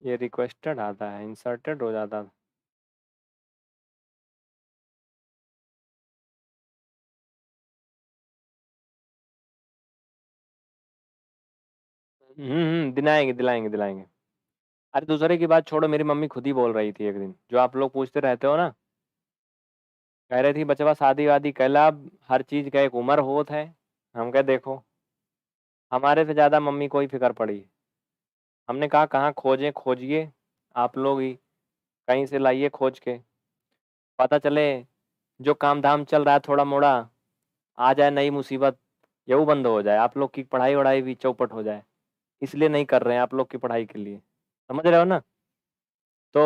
ये रिक्वेस्टेड आता है, इंसर्टेड हो जाता है। दिलाएंगे दिलाएंगे दिलाएंगे। अरे दूसरे की बात छोड़ो, मेरी मम्मी खुद ही बोल रही थी एक दिन, जो आप लोग पूछते रहते हो ना, कह रही थी बचवा शादी वादी कैला, अब हर चीज का एक उम्र होत है। हम कह देखो, हमारे से ज्यादा मम्मी को ही फिक्र पड़ी। हमने कहा कहाँ खोजें, खोजिए आप लोग ही, कहीं से लाइए खोज के। पता चले जो काम धाम चल रहा है थोड़ा मोड़ा, आ जाए नई मुसीबत, ये वो बंद हो जाए, आप लोग की पढ़ाई वढ़ाई भी चौपट हो जाए। इसलिए नहीं कर रहे हैं आप लोग की पढ़ाई के लिए, समझ रहे हो ना? तो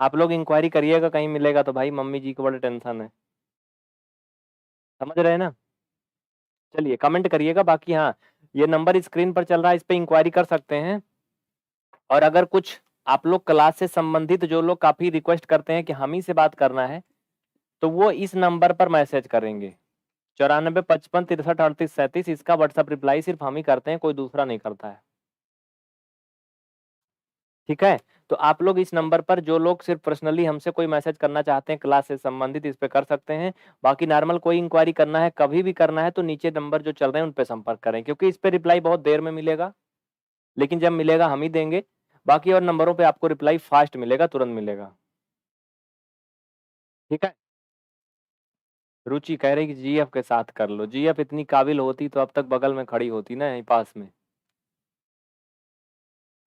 आप लोग इंक्वायरी करिएगा, कहीं मिलेगा तो भाई, मम्मी जी को बड़े टेंशन है। समझ रहे हैं ना? चलिए कमेंट करिएगा। बाकी हाँ, ये नंबर स्क्रीन पर चल रहा है, इस पे इंक्वायरी कर सकते हैं। और अगर कुछ आप लोग क्लास से संबंधित, जो लोग काफी रिक्वेस्ट करते हैं कि हम ही से बात करना है, तो वो इस नंबर पर मैसेज करेंगे, 94 55 63 38 37। इसका व्हाट्सअप रिप्लाई सिर्फ हम ही करते हैं, कोई दूसरा नहीं करता है। ठीक है। तो आप लोग इस नंबर पर, जो लोग सिर्फ पर्सनली हमसे कोई मैसेज करना चाहते हैं क्लास से संबंधित, इस पे कर सकते हैं। बाकी नॉर्मल कोई इंक्वायरी करना है, कभी भी करना है, तो नीचे नंबर जो चल रहे हैं उन पे संपर्क करें, क्योंकि इस पे रिप्लाई बहुत देर में मिलेगा, लेकिन जब मिलेगा हम ही देंगे। बाकी और नंबरों पे आपको रिप्लाई फास्ट मिलेगा, तुरंत मिलेगा। ठीक है। रुचि कह रही कि जीएफ के साथ कर लो। जीएफ इतनी काबिल होती तो अब तक बगल में खड़ी होती ना, यहीं पास में।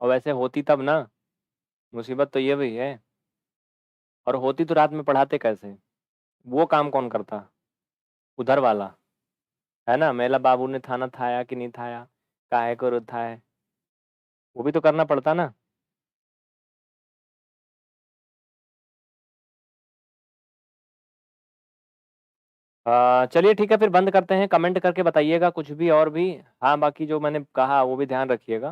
और वैसे होती तब ना, मुसीबत तो ये भी है। और होती तो रात में पढ़ाते कैसे? वो काम कौन करता? उधर वाला, है ना, मेला बाबू ने थाना थाया कि नहीं थाया, काहे को रुथा है, वो भी तो करना पड़ता ना। चलिए ठीक है, फिर बंद करते हैं। कमेंट करके बताइएगा कुछ भी और भी। हाँ बाकी जो मैंने कहा वो भी ध्यान रखिएगा।